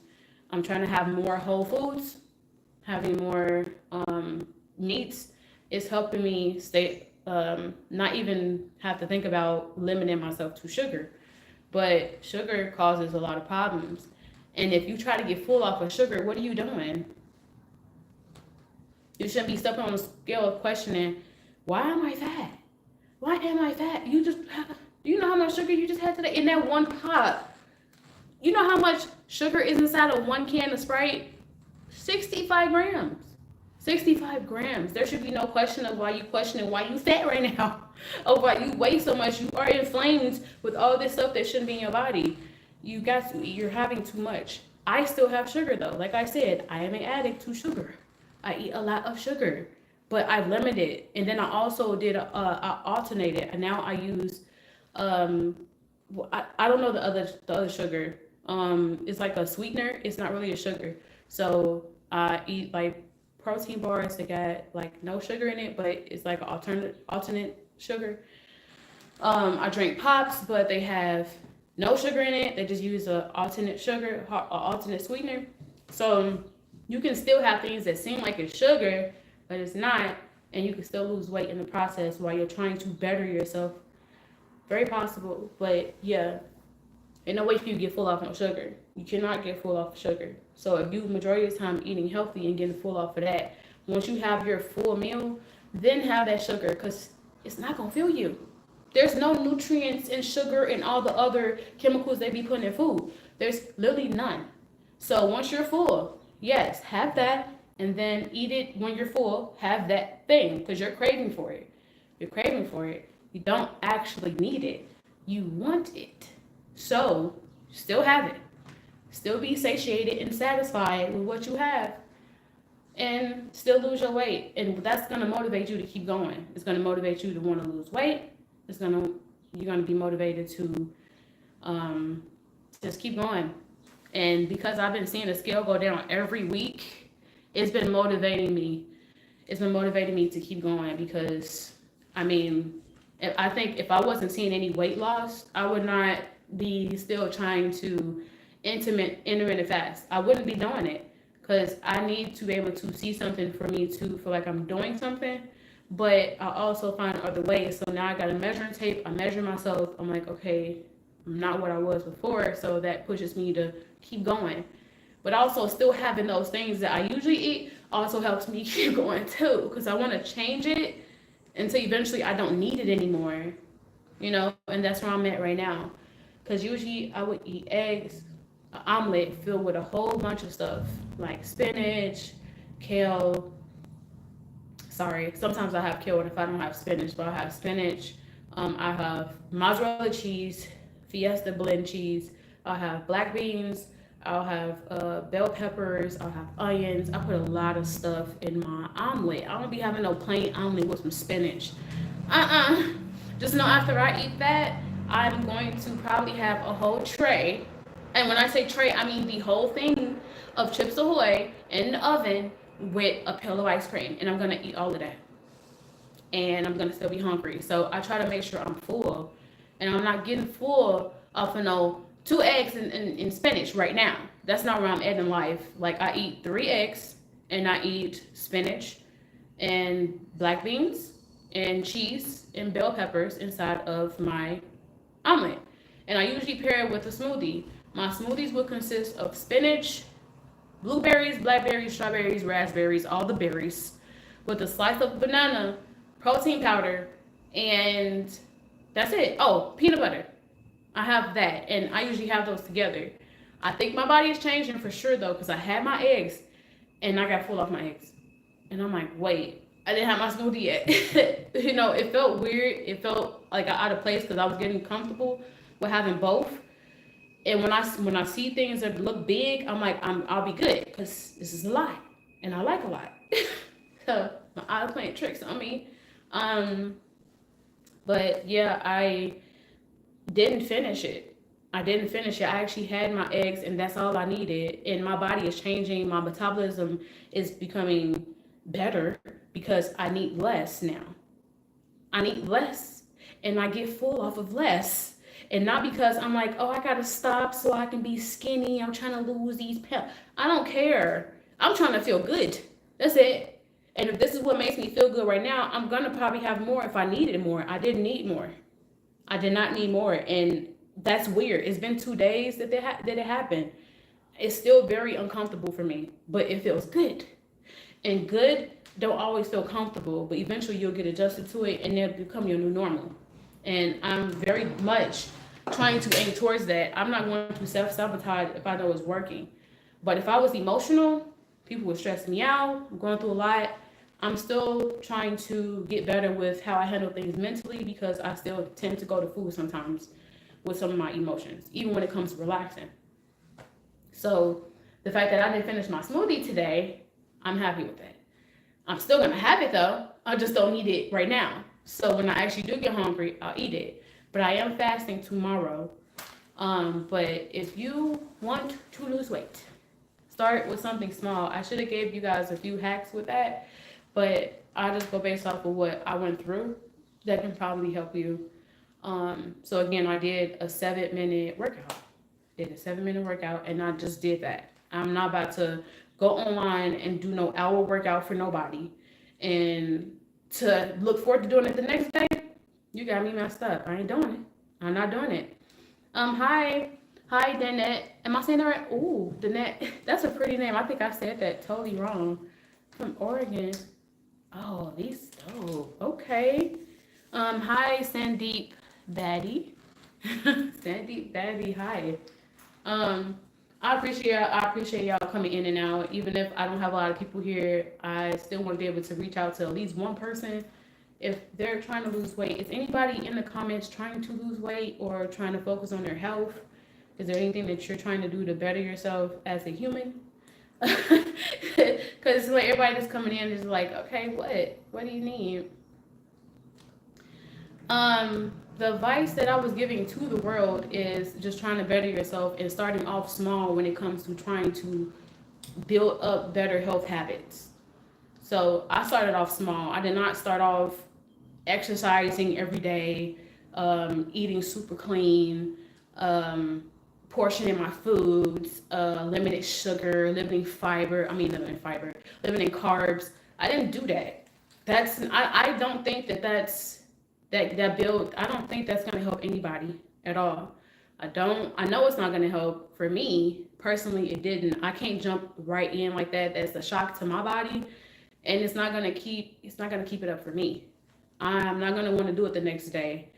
S1: I'm trying to have more whole foods, having more meats is helping me stay, not even have to think about limiting myself to sugar. But sugar causes a lot of problems. And if you try to get full off of sugar, what are you doing? You shouldn't be stepping on the scale of questioning, why am I fat? Why am I fat? Do you know how much sugar you just had today in that one pot? You know how much sugar is inside of one can of Sprite? 65 grams. 65 grams. There should be no question of why you questioning why you fat right now. Or why you weigh so much. You are inflamed with all this stuff that shouldn't be in your body. You're having too much. I still have sugar though. Like I said, I am an addict to sugar. I eat a lot of sugar, but I've limited. And then I also I alternated, and now I use, I don't know the other sugar. It's like a sweetener. It's not really a sugar. So I eat like protein bars that got like no sugar in it, but it's like an alternate sugar. I drink pops, but they have no sugar in it. They just use a alternate sugar, alternate sweetener. So you can still have things that seem like it's sugar, but it's not, and you can still lose weight in the process while you're trying to better yourself. Very possible, but yeah, ain't no way for you to get full off no sugar. You cannot get full off of sugar. So if you majority of the time eating healthy and getting full off of that, once you have your full meal, then have that sugar, because it's not gonna fill you. There's no nutrients in sugar and all the other chemicals they be putting in food. There's literally none. So once you're full, yes, have that, and then eat it when you're full. Have that thing, because you're craving for it. You're craving for it. You don't actually need it. You want it. So still have it. Still be satiated and satisfied with what you have, and still lose your weight. And that's gonna motivate you to keep going. It's gonna motivate you to want to lose weight. You're gonna be motivated to just keep going. And because I've been seeing the scale go down every week, it's been motivating me. It's been motivating me to keep going, because I mean, I think if I wasn't seeing any weight loss, I would not be still trying to intermittent fast. I wouldn't be doing it, because I need to be able to see something for me to feel like I'm doing something. But I also find other ways. So now I got a measuring tape. I measure myself. I'm like, okay, I'm not what I was before. So that pushes me to keep going. But also still having those things that I usually eat also helps me keep going too, because I want to change it until eventually I don't need it anymore, and that's where I'm at right now. Because usually I would eat eggs, an omelet filled with a whole bunch of stuff like spinach, kale. Sorry, sometimes I have kale if I don't have spinach, but I have spinach. I have mozzarella cheese, Fiesta blend cheese. I'll have black beans. I'll have bell peppers. I'll have onions. I put a lot of stuff in my omelet. I don't be having no plain omelet with some spinach. Just know after I eat that, I'm going to probably have a whole tray. And when I say tray, I mean the whole thing of Chips Ahoy in the oven with a pail of ice cream. And I'm going to eat all of that. And I'm going to still be hungry. So I try to make sure I'm full. And I'm not getting full off of no 2 eggs and spinach right now. That's not where I'm at in life. Like, I eat 3 eggs and I eat spinach and black beans and cheese and bell peppers inside of my omelet. And I usually pair it with a smoothie. My smoothies will consist of spinach, blueberries, blackberries, strawberries, raspberries, all the berries, with a slice of banana, protein powder, and that's it. Oh, peanut butter. I have that, and I usually have those together. I think my body is changing for sure, though, because I had my eggs, and I got full off my eggs. And I'm like, wait, I didn't have my smoothie yet. It felt weird. It felt like out of place because I was getting comfortable with having both. And when I see things that look big, I'm like, I'll be good, because this is a lot, and I like a lot. So my eyes playing tricks on me. But yeah, I didn't finish it. I actually had my eggs, and that's all I needed. And my body is changing. My metabolism is becoming better because I need less now. I need less, and I get full off of less. And not because I'm like, oh, I gotta stop so I can be skinny. I'm trying to lose these pounds. I don't care. I'm trying to feel good. That's it. And if this is what makes me feel good right now, I'm gonna probably have more if I needed more. I didn't need more. I did not need more, and that's weird. It's been 2 days that it happened. It's still very uncomfortable for me, but it feels good. And good don't always feel comfortable, but eventually you'll get adjusted to it, and it'll become your new normal. And I'm very much trying to aim towards that. I'm not going to self sabotage if I know it's working. But if I was emotional, people would stress me out. I'm going through a lot. I'm still trying to get better with how I handle things mentally because I still tend to go to food sometimes with some of my emotions, even when it comes to relaxing. So the fact that I didn't finish my smoothie today, I'm happy with that. I'm still gonna have it though. I just don't need it right now. So when I actually do get hungry, I'll eat it. But I am fasting tomorrow. But if you want to lose weight, start with something small. I should have gave you guys a few hacks with that, but I just go based off of what I went through. That can probably help you. So again, I did a 7-minute workout. Did a 7-minute workout, and I just did that. I'm not about to go online and do no hour workout for nobody, and to look forward to doing it the next day. You got me messed up. I ain't doing it. I'm not doing it. Hi, Danette. Am I saying that right? Ooh, Danette. That's a pretty name. I think I said that totally wrong. From Oregon. Oh, these. Oh, okay. Hi, Sandeep Baddie. Sandeep Baddie. Hi. I appreciate y'all coming in and out. Even if I don't have a lot of people here, I still want to be able to reach out to at least one person if they're trying to lose weight. Is anybody in the comments trying to lose weight or trying to focus on their health? Is there anything that you're trying to do to better yourself as a human? Because like everybody that's coming in is like, okay, what do you need? The advice that I was giving to the world is just trying to better yourself and starting off small when it comes to trying to build up better health habits. So I started off small. I did not start off exercising every day, eating super clean, portioning my foods, limited sugar, limiting fiber, limiting carbs. I didn't do that. I don't think that build. I don't think that's gonna help anybody at all. I know it's not gonna help for me personally. It didn't. I can't jump right in like that. That's a shock to my body, and it's not gonna keep it up for me. I'm not gonna want to do it the next day.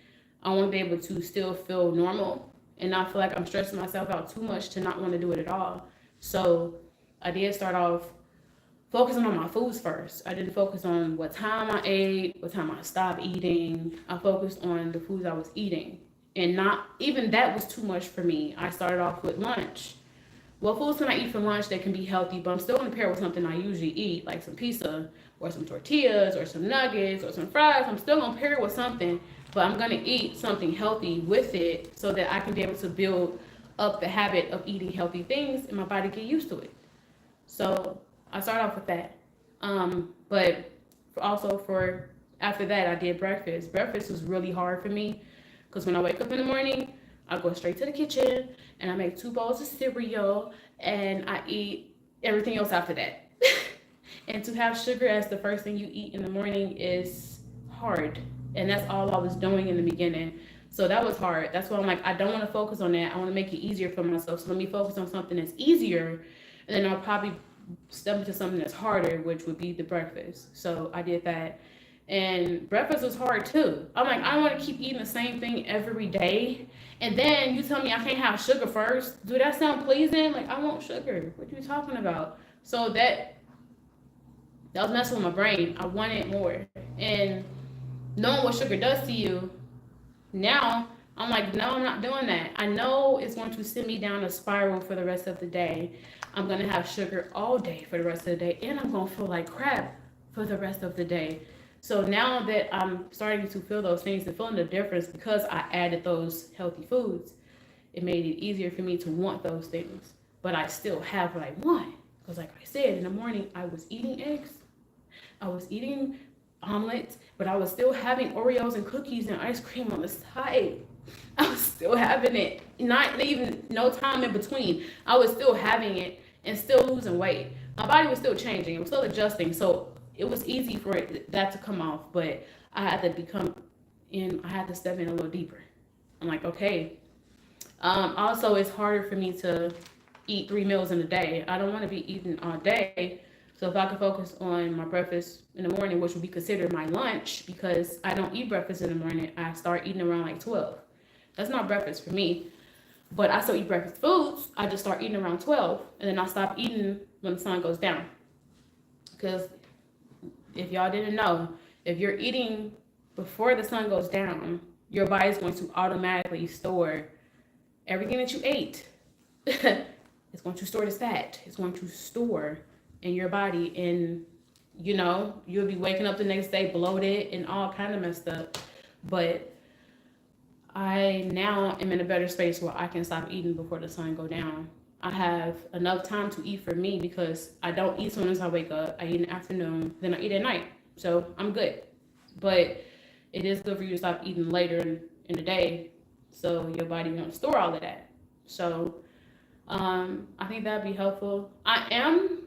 S1: I want to be able to still feel normal and not feel like I'm stressing myself out too much to not want to do it at all. So I did start off focusing on my foods first. I didn't focus on what time I ate, what time I stopped eating. I focused on the foods I was eating. And not even that was too much for me. I started off with lunch. What foods can I eat for lunch that can be healthy, but I'm still gonna pair with something I usually eat, like some pizza or some tortillas or some nuggets or some fries. I'm still gonna pair it with something, but I'm gonna eat something healthy with it so that I can be able to build up the habit of eating healthy things and my body get used to it. So I started off with that. But also for after that, I did breakfast. Breakfast was really hard for me because when I wake up in the morning, I go straight to the kitchen and I make 2 bowls of cereal and I eat everything else after that. And to have sugar as the first thing you eat in the morning is hard. And that's all I was doing in the beginning. So that was hard. That's why I'm like, I don't want to focus on that. I want to make it easier for myself. So let me focus on something that's easier. And then I'll probably step into something that's harder, which would be the breakfast. So I did that. And breakfast was hard too. I'm like, I don't want to keep eating the same thing every day. And then you tell me I can't have sugar first. Do that sound pleasing? Like, I want sugar. What are you talking about? So that was messing with my brain. I wanted more. And knowing what sugar does to you, now I'm like, no, I'm not doing that. I know it's going to send me down a spiral for the rest of the day. I'm going to have sugar all day for the rest of the day. And I'm going to feel like crap for the rest of the day. So now that I'm starting to feel those things and feeling the difference because I added those healthy foods, it made it easier for me to want those things. But I still have what I want. Because like I said, in the morning, I was eating eggs. I was eating omelets, but I was still having Oreos and cookies and ice cream on the side. I was still having it, not even no time in between. I was still having it and still losing weight. My body was still changing. It was still adjusting. So it was easy for that to come off, but I had to I had to step in a little deeper. I'm like, okay. Also, it's harder for me to eat 3 meals in a day. I don't want to be eating all day. So if I could focus on my breakfast in the morning, which would be considered my lunch, because I don't eat breakfast in the morning, I start eating around like 12. That's not breakfast for me, but I still eat breakfast foods. I just start eating around 12, and then I stop eating when the sun goes down. Because if y'all didn't know, if you're eating before the sun goes down, your body is going to automatically store everything that you ate. It's going to store the fat. It's going to store in your body, and you'll be waking up the next day bloated and all kind of messed up. But I now am in a better space where I can stop eating before the sun go down. I have enough time to eat for me because I don't eat as soon as I wake up. I eat in the afternoon, then I eat at night. So I'm good. But it is good for you to stop eating later in the day so your body won't store all of that. So I think that'd be helpful. I am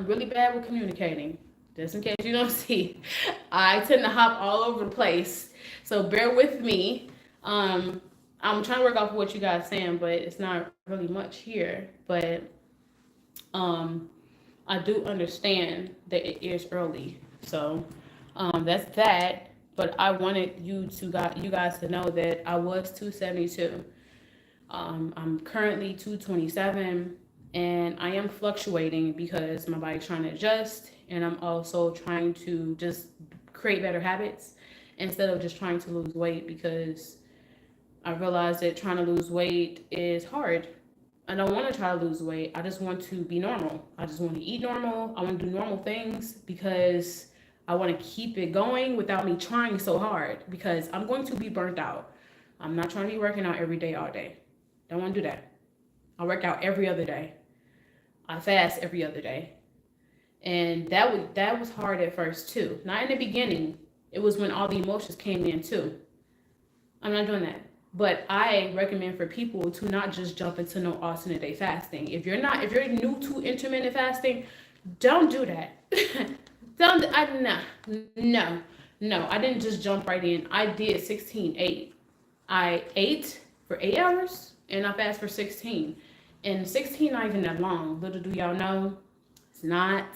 S1: really bad with communicating. Just in case you don't see, I tend to hop all over the place. So bear with me. I'm trying to work off what you guys saying, but it's not really much here. But I do understand that it is early. So that's that. But I wanted you guys to know that I was 272. I'm currently 227, and I am fluctuating because my body's trying to adjust, and I'm also trying to just create better habits instead of just trying to lose weight, because I realized that trying to lose weight is hard. I don't want to try to lose weight. I just want to be normal. I just want to eat normal. I want to do normal things because I want to keep it going without me trying so hard, because I'm going to be burnt out. I'm not trying to be working out every day, all day. Don't want to do that. I work out every other day. I fast every other day. And that was hard at first too. Not in the beginning. It was when all the emotions came in too. I'm not doing that. But I recommend for people to not just jump into no alternate day fasting. If you're new to intermittent fasting, don't do that. No, I didn't just jump right in. I did 16-8. I ate for 8 hours and I fast for 16. And 16 not even that long. Little do y'all know, it's not.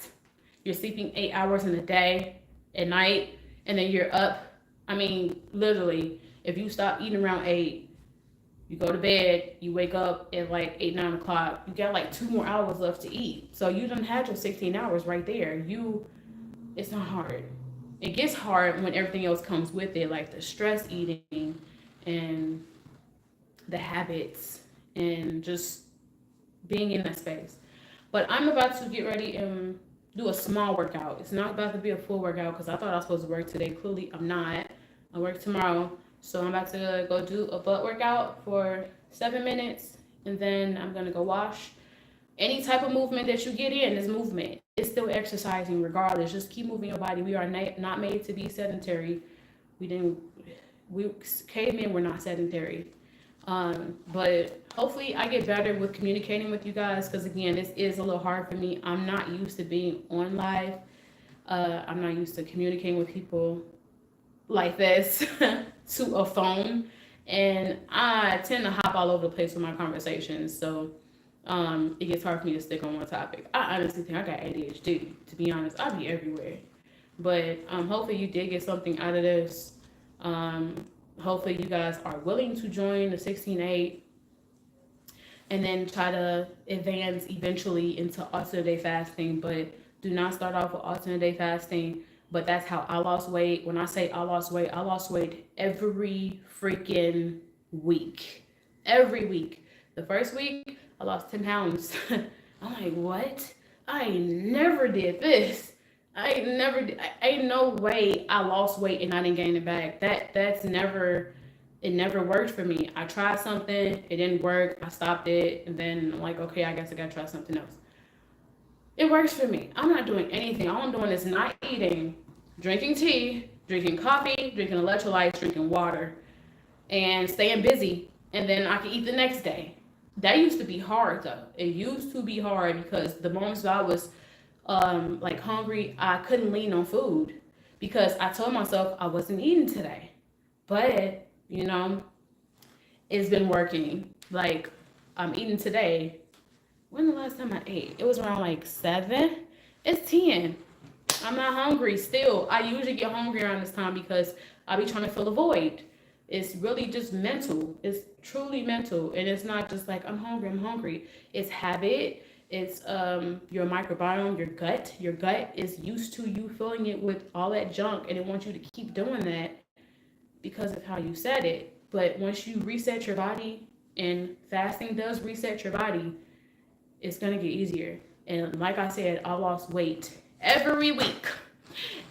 S1: You're sleeping 8 hours in a day at night, and then you're up. I mean, literally, if you stop eating around 8, you go to bed, you wake up at like 8, 9 o'clock, you got like 2 more hours left to eat. So you done had your 16 hours right there. It's not hard. It gets hard when everything else comes with it, like the stress eating and the habits and just being in that space. But I'm about to get ready and do a small workout. It's not about to be a full workout because I thought I was supposed to work today. Clearly, I'm not. I work tomorrow. So I'm about to go do a butt workout for 7 minutes, and then I'm going to go wash. Any type of movement that you get in is movement. It's still exercising regardless. Just keep moving your body. We are not made to be sedentary. Cavemen were not sedentary. But hopefully I get better with communicating with you guys, because again, this is a little hard for me. I'm not used to being on live. I'm not used to communicating with people like this to a phone, and I tend to hop all over the place with my conversations, so it gets hard for me to stick on one topic. I honestly think I got ADHD, to be honest. I'll be everywhere. But hopefully you did get something out of this. Hopefully you guys are willing to join the 16-8 and then try to advance eventually into alternate day fasting. But do not start off with alternate day fasting. But that's how I lost weight. When I say I lost weight every freaking week. Every week. The first week, I lost 10 pounds. I'm like, what? I never did this. Ain't no way I lost weight and I didn't gain it back. It never worked for me. I tried something, it didn't work, I stopped it, and then I'm like, okay, I guess I gotta try something else. It works for me. I'm not doing anything. All I'm doing is not eating, drinking tea, drinking coffee, drinking electrolytes, drinking water. and staying busy, and then I can eat the next day. That used to be hard though. It used to be hard because the moments that I was like hungry, I couldn't lean on food because I told myself I wasn't eating today. But it's been working. Like I'm eating today. When the last time I ate? It was around like 7. It's 10. I'm not hungry still. I usually get hungry around this time because I be trying to fill a void. It's really just mental. It's truly mental. And it's not just like I'm hungry, I'm hungry. It's habit. It's your microbiome, your gut. Your gut is used to you filling it with all that junk and it wants you to keep doing that because of how you said it. But once you reset your body, and fasting does reset your body, it's gonna get easier. And like I said, I lost weight every week.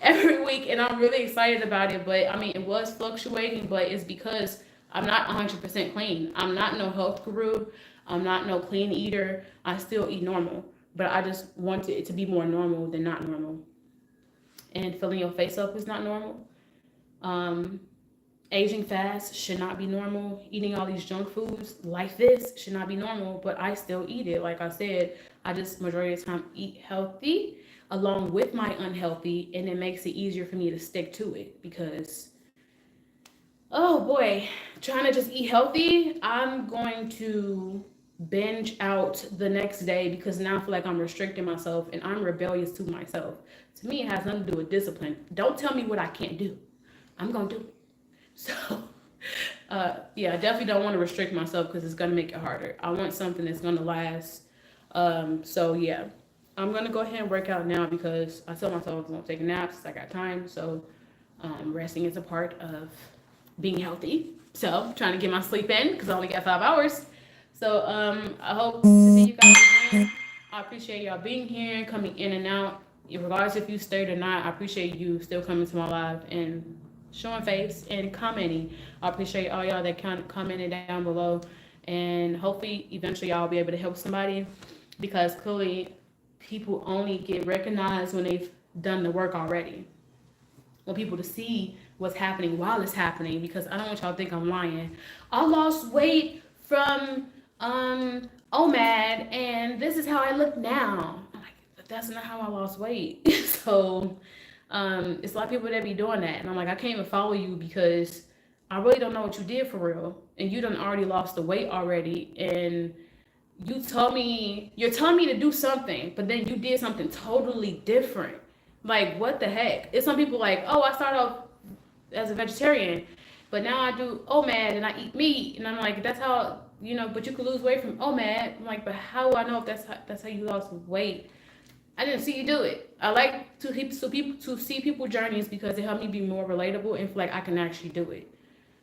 S1: Every week, and I'm really excited about it. But I mean, it was fluctuating, but it's because I'm not 100% clean. I'm not no health guru. I'm not no clean eater. I still eat normal, but I just want it to be more normal than not normal. And filling your face up is not normal. Um, Aging fast should not be normal. Eating all these junk foods like this should not be normal, but I still eat it. Like I said, I just majority of the time eat healthy along with my unhealthy, and it makes it easier for me to stick to it because, oh boy, trying to just eat healthy, I'm going to binge out the next day because now I feel like I'm restricting myself and I'm rebellious to myself. To me, it has nothing to do with discipline. Don't tell me what I can't do. I'm going to do it. So, yeah, I definitely don't want to restrict myself because it's going to make it harder. I want something that's going to last. So, yeah, I'm going to go ahead and work out now because I told myself I was going to take a nap since I got time. So, resting is a part of being healthy. So, I'm trying to get my sleep in because I only got 5 hours. So, I hope to see you guys again. I appreciate y'all being here, coming in and out. Regardless if you stayed or not, I appreciate you still coming to my live and showing face and commenting. I appreciate all y'all that commented down below, and hopefully eventually y'all will be able to help somebody because clearly people only get recognized when they've done the work already. I want people to see what's happening while it's happening because I don't want y'all to think I'm lying. I lost weight from OMAD and this is how I look now. I'm like, but that's not how I lost weight. So it's a lot of people that be doing that, and I'm like, I can't even follow you because I really don't know what you did for real, and you done already lost the weight already, and you're telling me to do something, but then you did something totally different. Like what the heck? It's some people like, oh, I started off as a vegetarian, but now I do OMAD and I eat meat, and I'm like, that's how but you could lose weight from OMAD. I'm like, but how do I know if that's how you lost weight? I didn't see you do it. I like to see people journeys because it helped me be more relatable and feel like I can actually do it.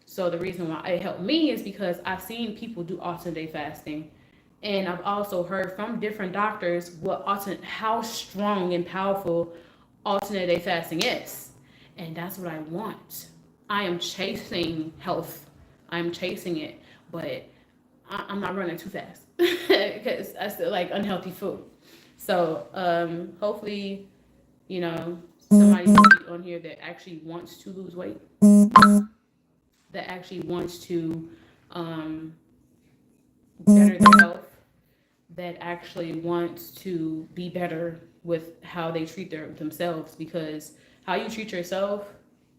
S1: So the reason why it helped me is because I've seen people do alternate day fasting, and I've also heard from different doctors how strong and powerful alternate day fasting is, and that's what I want. I am chasing health. I'm chasing it, but I'm not running too fast because I still like unhealthy food. So hopefully, somebody will be on here that actually wants to lose weight, that actually wants to um, better their health, that actually wants to be better with how they treat themselves because how you treat yourself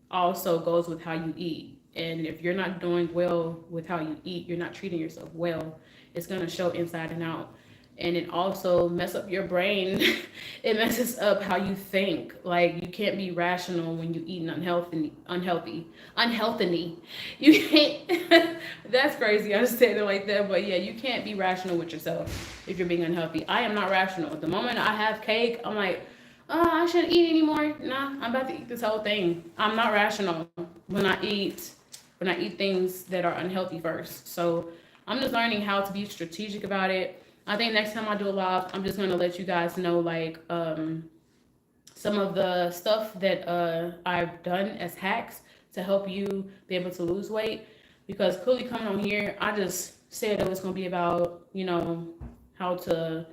S1: also goes with how you eat. And if you're not doing well with how you eat, you're not treating yourself well, it's going to show inside and out. And it also mess up your brain. It messes up how you think. Like you can't be rational when you eat unhealthy. You can't. That's crazy. I just said it like that, but yeah, you can't be rational with yourself if you're being unhealthy. I am not rational. The moment I have cake, I'm like, oh, I shouldn't eat anymore. Nah, I'm about to eat this whole thing. I'm not rational when I eat things that are unhealthy first. So I'm just learning how to be strategic about it. I think next time I do a live, I'm just gonna let you guys know like some of the stuff that I've done as hacks to help you be able to lose weight. Because clearly coming on here, I just said it was gonna be about how to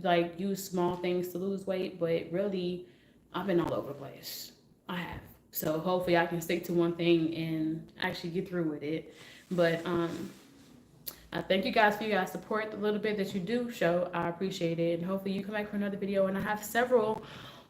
S1: like use small things to lose weight, but really I've been all over the place. I have. So hopefully I can stick to one thing and actually get through with it. But I thank you guys for your guys' support. The little bit that you do show, I appreciate it. And hopefully you come back for another video. And I have several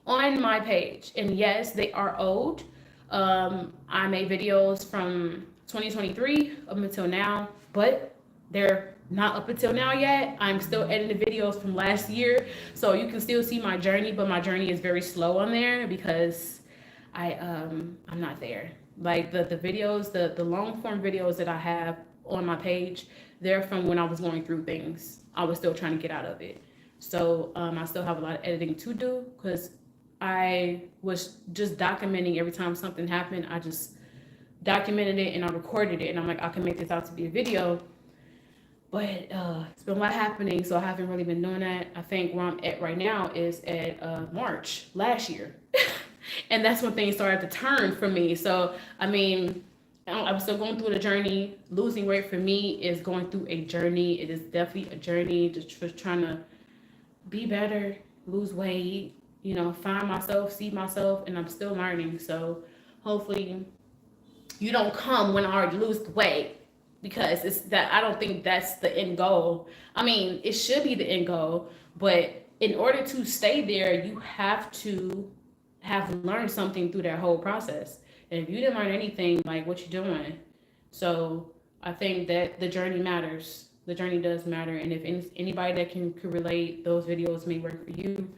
S1: on my page. And yes, they are old. I made videos from 2023 up until now, but they're not up until now yet. I'm still editing the videos from last year. So you can still see my journey, but my journey is very slow on there because I'm not there. Like the videos, the long form videos that I have on my page, they're from when I was going through things. I was still trying to get out of it. So I still have a lot of editing to do because I was just documenting every time something happened. I just documented it and I recorded it, and I'm like, I can make this out to be a video. But it's been a lot happening, so I haven't really been doing that. I think where I'm at right now is at March last year. And that's when things started to turn for me. So, I mean, I'm still going through the journey. Losing weight for me is going through a journey. It is definitely a journey, just trying to be better, lose weight, find myself, see myself, and I'm still learning. So, hopefully, you don't come when I already lose the weight, because it's that I don't think that's the end goal. I mean, it should be the end goal, but in order to stay there, you have to have learned something through that whole process. And if you didn't learn anything, like, what you doing? So I think that the journey matters. The journey does matter, and if anybody that can relate, those videos may work for you.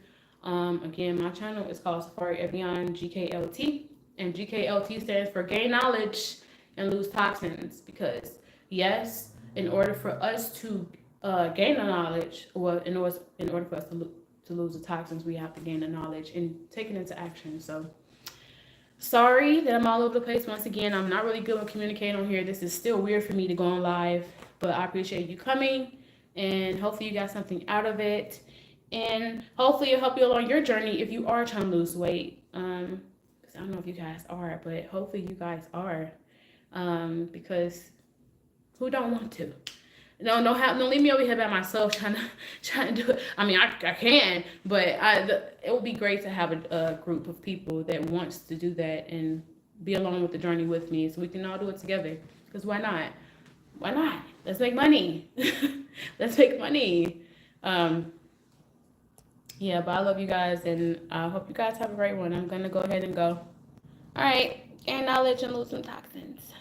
S1: Again, my channel is called Safari Evian GKLT, and GKLT stands for Gain Knowledge and Lose Toxins. Because yes, in order for us to gain the knowledge, or in order for us to lose the toxins, we have to gain the knowledge and take it into action. So sorry that I'm all over the place. Once again, I'm not really good with communicating on here. This is still weird for me to go on live, but I appreciate you coming, and hopefully you got something out of it, and hopefully it'll help you along your journey if you are trying to lose weight. I don't know if you guys are, but hopefully you guys are, because who don't want to? No, don't leave me over here by myself trying to do it. I mean, I can, but it would be great to have a group of people that wants to do that and be along with the journey with me, so we can all do it together. Because why not? Why not? Let's make money. Let's make money. Yeah, but I love you guys, and I hope you guys have a great one. I'm gonna go ahead and go. All right, gain knowledge and lose some toxins.